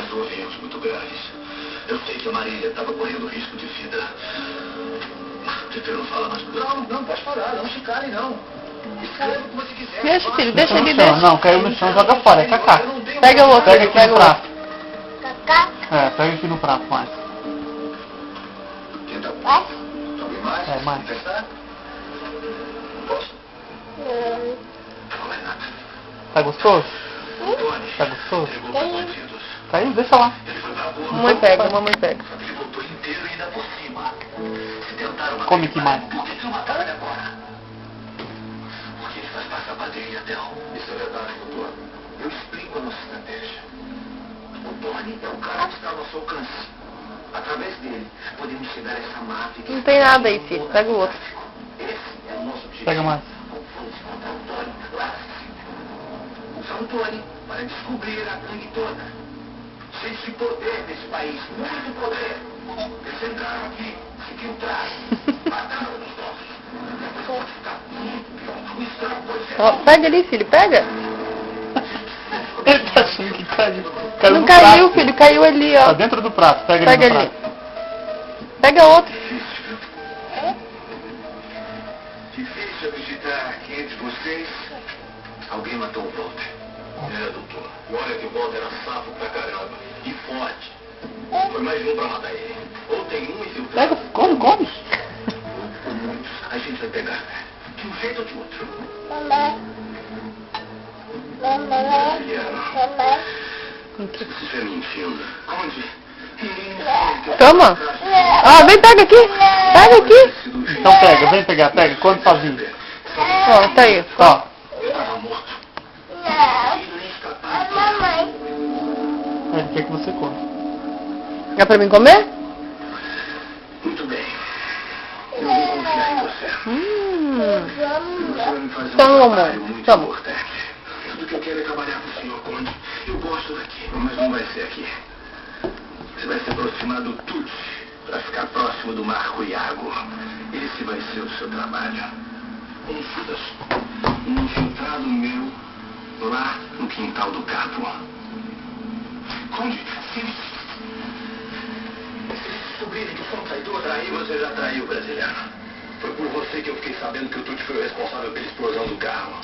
mas houve erros muito graves. Eu sei que a Marília estava correndo risco de vida. Prefiro não falar mais. Não, pode falar. Não se cale, não. Escreva o que você quiser. Deixa, filho, deixa ele, deixa. deixa. Não, caiu no chão, joga fora, é Cacá. Pega o outro, Pega aqui pega no o outro. prato. Cacá? É, pega aqui no prato, mais. Tenta. Vai? Sobe mais. É, mais. Testar. Posso? Não é nada. Tá gostoso? Tony. Tá gostoso? Entregou pros bandidos. Caiu? Deixa lá. Ele foi pra rua. Mamãe pega, mamãe pega. Ele voltou inteiro e ainda por cima. Se tentaram matar Come ele, que mais. Por que não mataram ele agora? Porque ele faz passar pra trilha, Del. Isso é verdade, doutor. Eu explico a nossa estratégia. O Tony é o cara que está ao nosso alcance. Através dele, podemos chegar a essa máfia que Não tem nada aí, filho. Pega o outro. Esse é o nosso objetivo. Pega mais. Vamos encontrar o Tony lá. Usar o Tony para descobrir a gangue toda. Gente de poder nesse país, muito poder. Eles entraram aqui, se infiltraram, mataram os nossos. Depois pode ficar muito pior. O estrago pode ser... Ó, pega ali, filho, pega. Ele tá achando que caiu. Caiu Não no caiu, prato. filho, caiu ali, Tá ó. dentro do prato, pega, Pega ele no ali. prato. Pega outro. Difícil acreditar que entre vocês alguém matou o Walter. É, doutor. E olha que o Walter era safo pra caramba. E forte. Foi mais um pra matar ele. Ou tem um infiltrado. Pega, come. Ou muitos. A gente vai pegar. De um jeito ou de outro. Mamãe. Mamãe. Juliano, Mamãe. se você estiver mentindo, onde? Ninguém Toma. Ah, vem, pega aqui. Pega aqui. Então pega, vem pegar, pega, come sozinho. Ó, tá aí. Ó, Eu tava morto. Não. Ele nem escapar. A mamãe. ele quer que você come. É pra mim comer? Muito bem. Eu vou confiar em você. Você vai me fazer Toma, um amor. trabalho muito Toma. importante. Tudo que eu quero é trabalhar com o senhor Conde. Eu gosto daqui, mas não vai ser aqui. Você vai se aproximar do Tucci para ficar próximo do Marco Iago. Esse vai ser o seu trabalho. Um Judas, um infiltrado meu lá no quintal do Capo. Conde, se eles descobrirem que eu sou um traidor, trair, você já traiu o brasileiro. Foi por você que eu fiquei sabendo que o Tucci foi o responsável pela explosão do carro.